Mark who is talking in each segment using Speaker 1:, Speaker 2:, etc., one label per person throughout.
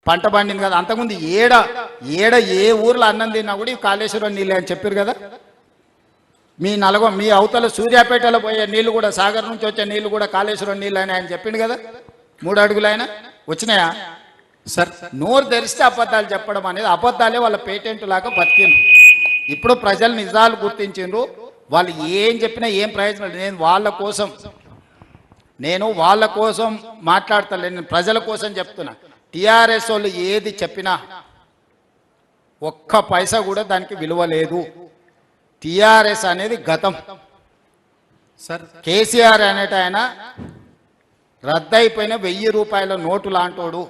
Speaker 1: పంట పండింది కదా. అంతకుముందు ఏడ ఏడ ఏ ఊర్లో అన్నం తిన్నా కూడా ఈ కాళేశ్వరం నీళ్ళే అని చెప్పారు కదా. మీ అవతల సూర్యాపేటలో పోయే నీళ్లు కూడా, సాగర్ నుంచి వచ్చే నీళ్లు కూడా కాళేశ్వరం నీళ్ళు అని ఆయన చెప్పిండు కదా. 3 అడుగులు ఆయన వచ్చినాయా సార్? నోరు తెరిస్తే అబద్ధాలు చెప్పడం అనేది, అబద్ధాలే వాళ్ళ పేటెంట్ లాగా బతికింది. ఇప్పుడు ప్రజలు నిజాలు గుర్తించిండ్రు. వాళ్ళు ఏం చెప్పినా ఏం ప్రయోజనం. నేను వాళ్ళ కోసం మాట్లాడతలేను, నేను ప్రజల కోసం చెప్తున్నా. టీఆర్ఎస్ వాళ్ళు ఏది చెప్పినా ఒక్క పైసా కూడా దానికి విలువ లేదు. టీఆర్ఎస్ అనేది గతం సార్. కేసీఆర్ అనేట ఆయన రద్దయిపోయిన 1000 రూపాయల నోటు లాంటోడు.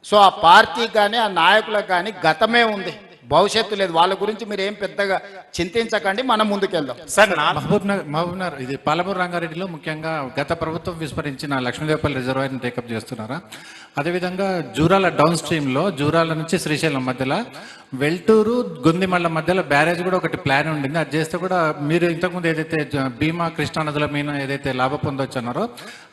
Speaker 1: సో ఆ పార్టీకి కానీ ఆ నాయకులకు కానీ గతమే ఉంది, భవిష్యత్తు లేదు. వాళ్ళ గురించి మీరు ఏం పెద్దగా చింతించకండి, మనం ముందుకెళ్దాం
Speaker 2: సార్. మహబూబ్నగర్ ఇది పాలమూరు రంగారెడ్డిలో ముఖ్యంగా గత ప్రభుత్వం విస్మరించిన లక్ష్మీదేవపల్లి రిజర్వాయర్ని టేకప్ చేస్తున్నారా? అదేవిధంగా జూరాల డౌన్ స్ట్రీమ్లో జూరాల నుంచి శ్రీశైలం మధ్యలో వెల్టూరు గుందిమళ్ళ మధ్యలో బ్యారేజ్ కూడా ఒకటి ప్లాన్ ఉండింది. అది చేస్తే కూడా మీరు ఇంతకుముందు ఏదైతే భీమా కృష్ణానదుల మీద ఏదైతే లాభ పొందొచ్చు అన్నారో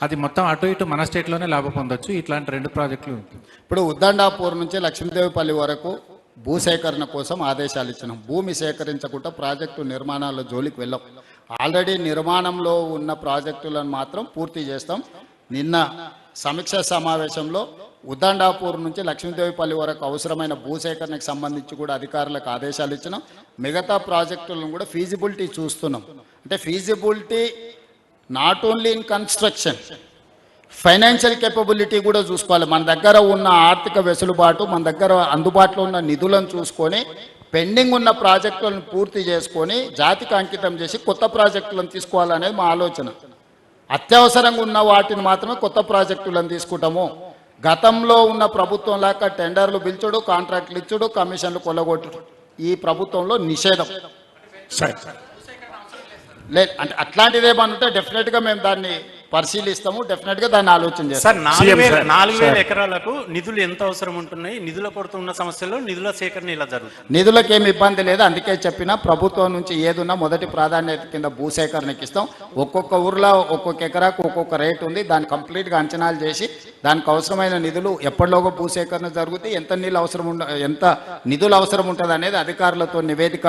Speaker 2: అది మొత్తం అటు ఇటు మన స్టేట్లోనే లాభ పొందొచ్చు. ఇట్లాంటి 2 ప్రాజెక్టులు
Speaker 1: ఇప్పుడు ఉద్దండాపూర్ నుంచి లక్ష్మీదేవిపల్లి వరకు భూసేకరణ కోసం ఆదేశాలు ఇచ్చినాం. భూమి సేకరించకుండా ప్రాజెక్టు నిర్మాణాల జోలికి వెళ్ళాం. ఆల్రెడీ నిర్మాణంలో ఉన్న ప్రాజెక్టులను మాత్రం పూర్తి చేస్తాం. నిన్న సమీక్ష సమావేశంలో ఉద్దండాపూర్ నుంచి లక్ష్మీదేవిపల్లి వరకు అవసరమైన భూసేకరణకు సంబంధించి కూడా అధికారులకు ఆదేశాలు ఇచ్చినాం. మిగతా ప్రాజెక్టులను కూడా ఫీజిబిలిటీ చూస్తున్నాం. అంటే feasibility not only in construction, financial capability కూడా చూసుకోవాలి. మన దగ్గర ఉన్న ఆర్థిక వెసులుబాటు, మన దగ్గర అందుబాటులో ఉన్న నిధులను చూసుకొని పెండింగ్ ఉన్న ప్రాజెక్టులను పూర్తి చేసుకొని జాతికి అంకితం చేసి కొత్త ప్రాజెక్టులను తీసుకోవాలనేది మా ఆలోచన. అత్యవసరంగా ఉన్న వాటిని మాత్రమే కొత్త ప్రాజెక్టులను తీసుకుంటాము. గతంలో ఉన్న ప్రభుత్వం లాగా టెండర్లు పిలుచుడు, కాంట్రాక్టులు ఇచ్చుడు, కమిషన్లు కొల్లగొట్టుడు ఈ ప్రభుత్వంలో నిషేధం. లేదు అంటే అట్లాంటిది ఏమన్నా ఉంటే డెఫినెట్గా మేము దాన్ని పరిశీలిస్తాము, డెఫినెట్గా దాన్ని ఆలోచన చేస్తాం.
Speaker 3: 4,000 ఎకరాలకు నిధులు ఎంత అవసరం ఉంటున్నాయి? నిధుల కొరత ఉన్న సమస్యలో నిధుల సేకరణ ఇలా జరుగుతుంది.
Speaker 1: నిధులకు ఏమి ఇబ్బంది లేదు. అందుకే చెప్పిన ప్రభుత్వం నుంచి ఏదున్నా మొదటి ప్రాధాన్యత కింద భూసేకరణకి ఇస్తాం. ఒక్కొక్క ఊర్లో ఒక్కొక్క ఎకరాకు ఒక్కొక్క రేటు ఉంది. దాన్ని కంప్లీట్గా అంచనాలు చేసి దానికి అవసరమైన నిధులు ఎప్పటిలోగా భూసేకరణ జరుగుతాయి, ఎంత నిధులు అవసరం ఉంటుంది అనేది అధికారులతో నివేదిక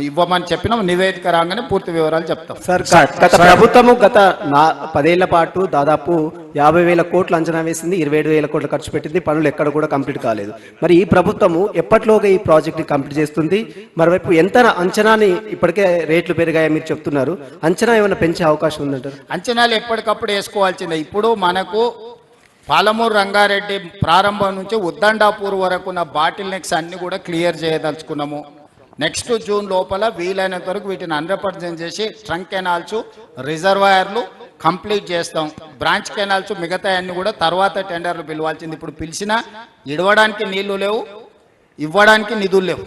Speaker 1: ఇవ్వమని చెప్పినాం. నివేదిక రాగానే పూర్తి వివరాలు చెప్తాం.
Speaker 4: సార్, గత ప్రభుత్వము గత 10 ఏళ్ల పాటు దాదాపు 50,000 కోట్లు అంచనా వేసింది, 27,000 కోట్లు ఖర్చు పెట్టింది. పనులు ఎక్కడ కూడా కంప్లీట్ కాలేదు. మరి ఈ ప్రభుత్వము ఎప్పటిలోగా ఈ ప్రాజెక్ట్ కంప్లీట్ చేస్తుంది? మరోవైపు ఎంత అంచనాని ఇప్పటికే రేట్లు పెరిగాయని మీరు చెప్తున్నారు, అంచనా ఏమైనా పెంచే అవకాశం ఉందంటారు?
Speaker 1: అంచనాలు ఎప్పటికప్పుడు వేసుకోవాల్సిందే. ఇప్పుడు మనకు పాలమూరు రంగారెడ్డి ప్రారంభం నుంచి ఉద్దండాపూర్ వరకు ఉన్న బాటిల్ నెక్స్ అన్ని కూడా క్లియర్ చేయదలుచుకున్నాము. నెక్స్ట్ జూన్ లోపల వీలైనంత వరకు వీటిని 100% చేసి ట్రంక్ కెనాల్స్, రిజర్వాయర్లు కంప్లీట్ చేస్తాం. బ్రాంచ్ కెనాల్స్ మిగతా అన్ని కూడా తర్వాత టెండర్లు పిలవాల్సింది. ఇప్పుడు పిలిచినా ఇడవడానికి నీళ్లు లేవు, ఇవ్వడానికి నిధులు లేవు.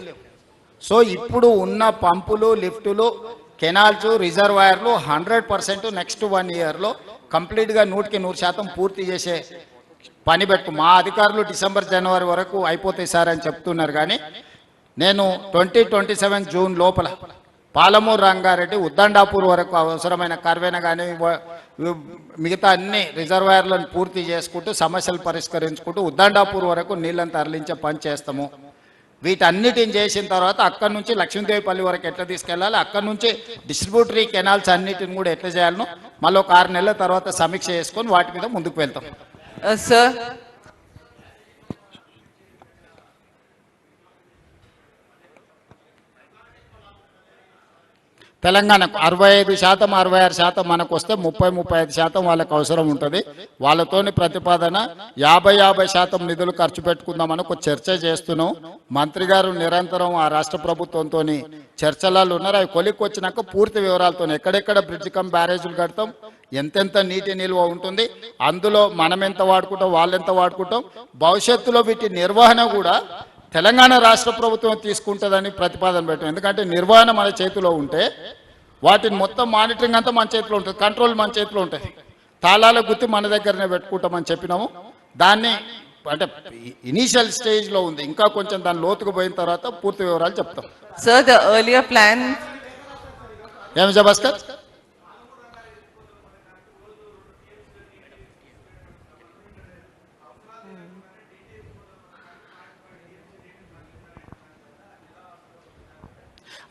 Speaker 1: సో ఇప్పుడు ఉన్న పంపులు, లిఫ్టులు, కెనాల్స్, రిజర్వాయర్లు 100% నెక్స్ట్ 1 ఇయర్లో కంప్లీట్గా 100% పూర్తి చేసే పని పెట్టు. మా అధికారులు డిసెంబర్, జనవరి వరకు అయిపోతాయి సార్ అని చెప్తున్నారు. కానీ నేను 2027 జూన్ లోపల పాలమూరు రంగారెడ్డి ఉద్దండాపూర్ వరకు అవసరమైన కర్వేన కానీ మిగతా అన్ని రిజర్వాయర్లను పూర్తి చేసుకుంటూ సమస్యలు పరిష్కరించుకుంటూ ఉద్దండాపూర్ వరకు నీళ్ళని తరలించే పని చేస్తాము. వీటన్నిటిని చేసిన తర్వాత అక్కడి నుంచి లక్ష్మీదేవిపల్లి వరకు ఎట్లా తీసుకెళ్ళాలి, అక్కడి నుంచి డిస్ట్రిబ్యూటరీ కెనాల్స్ అన్నిటిని కూడా ఎట్లా చేయాలనో మళ్ళీ ఒక 6 నెలల తర్వాత సమీక్ష చేసుకొని వాటి మీద ముందుకు వెళ్తాం.
Speaker 5: సార్,
Speaker 1: తెలంగాణకు 65%, 66% మనకు వస్తే 30-35% వాళ్ళకు అవసరం ఉంటుంది. వాళ్ళతోని ప్రతిపాదన 50% నిధులు ఖర్చు పెట్టుకుందామని ఒక చర్చ చేస్తున్నాం. మంత్రి గారు నిరంతరం ఆ రాష్ట్ర ప్రభుత్వంతో చర్చలలో ఉన్నారు. అవి కొలిక్కి వచ్చినాక పూర్తి వివరాలతో ఎక్కడెక్కడ బ్రిడ్జ్ కమ్ బ్యారేజీలు కడతాం, ఎంతెంత నీటి నిల్వ ఉంటుంది, అందులో మనం ఎంత వాడుకుంటాం, వాళ్ళు ఎంత వాడుకుంటాం, భవిష్యత్తులో వీటి నిర్వహణ కూడా తెలంగాణ రాష్ట్ర ప్రభుత్వం తీసుకుంటుందని ప్రతిపాదన పెట్టాం. ఎందుకంటే నిర్వహణ మన చేతిలో ఉంటే వాటిని మొత్తం మానిటరింగ్ అంతా మన చేతిలో ఉంటుంది, కంట్రోల్ మన చేతిలో ఉంటుంది. తాళాల గుర్తి మన దగ్గరనే పెట్టుకుంటామని చెప్పినాము. దాన్ని అంటే ఇనీషియల్ స్టేజ్లో ఉంది, ఇంకా కొంచెం దాని లోతుకు పోయిన తర్వాత పూర్తి వివరాలు చెప్తాం.
Speaker 5: సార్, ద ఎర్లియర్ ప్లాన్
Speaker 1: ఏమి జబస్కర్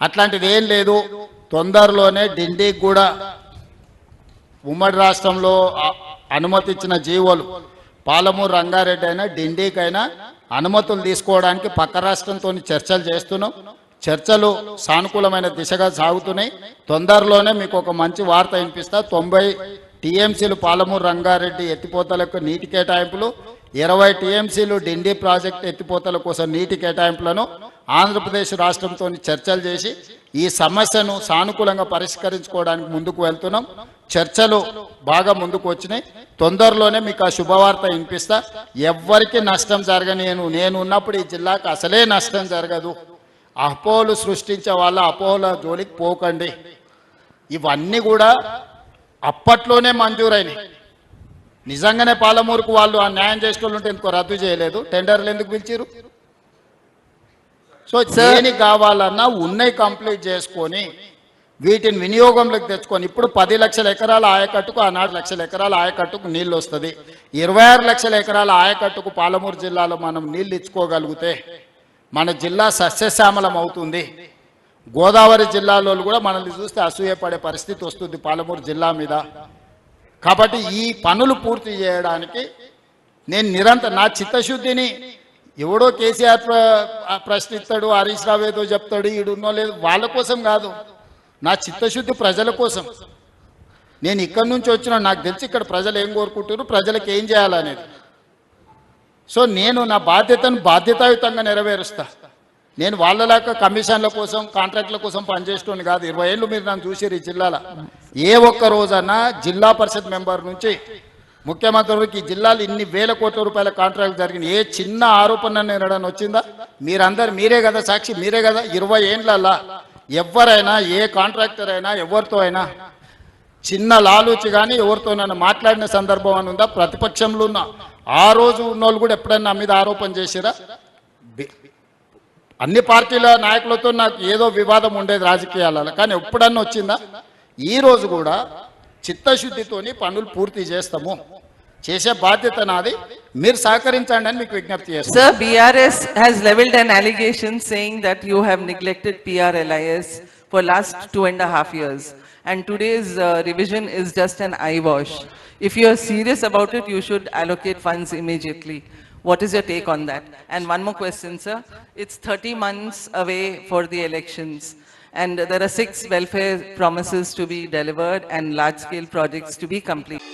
Speaker 1: అట్లాంటిది ఏం లేదు. తొందరలోనే డిండికి కూడా ఉమ్మడి రాష్ట్రంలో అనుమతి ఇచ్చిన జీవోలు పాలమూరు రంగారెడ్డి అయినా డిండికైనా అనుమతులు తీసుకోవడానికి పక్క రాష్ట్రంతో చర్చలు చేస్తున్నాం. చర్చలు సానుకూలమైన దిశగా సాగుతున్నాయి. తొందరలోనే మీకు ఒక మంచి వార్త వినిపిస్తా. 90 టీఎంసీలు పాలమూరు రంగారెడ్డి ఎత్తిపోతలకు నీటి కేటాయింపులు, 20 టీఎంసీలు డిండి ప్రాజెక్టు ఎత్తిపోతల కోసం నీటి కేటాయింపులను ఆంధ్రప్రదేశ్ రాష్ట్రంతో చర్చలు చేసి ఈ సమస్యను సానుకూలంగా పరిష్కరించుకోవడానికి ముందుకు వెళ్తున్నాం. చర్చలు బాగా ముందుకు వచ్చినాయి. తొందరలోనే మీకు ఆ శుభవార్త వినిపిస్తా. ఎవ్వరికి నష్టం జరగనేను. నేను ఉన్నప్పుడు ఈ జిల్లాకు అసలే నష్టం జరగదు. అపోహలు సృష్టించే వాళ్ళ అపోహల జోలికి పోకండి. ఇవన్నీ కూడా అప్పట్లోనే మంజూరైనవి. నిజంగానే పాలమూరుకు వాళ్ళు ఆ న్యాయం చేసుకోవాలంటే ఎందుకో రద్దు చేయలేదు. టెండర్లు ఎందుకు పిలిచారు? సో దేనికి కావాలన్నా ఉన్నాయి కంప్లీట్ చేసుకొని వీటిని వినియోగంలోకి తెచ్చుకొని ఇప్పుడు 10 లక్షల ఎకరాల ఆయకట్టుకు ఆనాడు లక్షల ఎకరాల ఆయకట్టుకు నీళ్ళు వస్తుంది. 26 లక్షల ఎకరాల ఆయకట్టుకు పాలమూరు జిల్లాలో మనం నీళ్ళు ఇచ్చుకోగలిగితే మన జిల్లా సస్యశ్యామలం అవుతుంది. గోదావరి జిల్లాలో కూడా మనల్ని చూస్తే అసూయపడే పరిస్థితి వస్తుంది పాలమూరు జిల్లా మీద. కాబట్టి ఈ పనులు పూర్తి చేయడానికి నేను నిరంతరం నా చిత్తశుద్ధిని ఎవడో కేసీఆర్ ప్రశ్నిస్తాడు, హరీష్ రావు ఏదో చెప్తాడు, ఈడున్నో లేదు, వాళ్ళ కోసం కాదు. నా చిత్తశుద్ధి ప్రజల కోసం. నేను ఇక్కడి నుంచి వచ్చిన నాకు తెలిసి ఇక్కడ ప్రజలు ఏం కోరుకుంటారు, ప్రజలకు ఏం చేయాలనేది. సో నేను నా బాధ్యతను బాధ్యతాయుతంగా నెరవేరుస్తా. నేను వాళ్ళలాగా కమిషన్ల కోసం కాంట్రాక్ట్ల కోసం పనిచేస్తుంది కాదు. 20 ఏళ్ళు మీరు నన్ను చూసారు ఈ జిల్లాలో. ఏ ఒక్క రోజన్నా జిల్లా పరిషత్ మెంబర్ నుంచి ముఖ్యమంత్రికి ఈ జిల్లాలో ఇన్ని వేల కోట్ల రూపాయల కాంట్రాక్ట్ జరిగింది. ఏ చిన్న ఆరోపణ నేనడని వచ్చిందా? మీరే కదా సాక్షి, మీరే కదా. 20 ఏండ్లల్లా ఎవరైనా ఏ కాంట్రాక్టర్ అయినా ఎవరితో అయినా చిన్న లాలూచి కానీ ఎవరితోనైనా మాట్లాడిన సందర్భం అని ఉందా? ప్రతిపక్షంలో ఉన్న ఆ రోజు ఉన్నోళ్ళు కూడా ఎప్పుడైనా నా మీద ఆరోపణ చేసిరా? అన్ని పార్టీల నాయకులతో నాకు ఏదో వివాదం ఉండేది రాజకీయాలలో, కానీ ఎప్పుడన్నా వచ్చిందా? ఈ రోజు కూడా చిత్తశుద్ధితోని పనులు పూర్తి చేస్తాము. చేసే బాధ్యత నాది. మీరు సహకరించండి అని మీకు విజ్ఞప్తి చేస్తాను.
Speaker 5: Sir, BRS has leveled an allegation saying that you have neglected PRLIS for last 2.5 years. And today's revision is just an eyewash. If you are serious about it, you should allocate funds immediately. What is your take on that? And one more question, sir. It's 30 months away for the elections. And there are 6 welfare promises to be delivered and large-scale projects to be completed.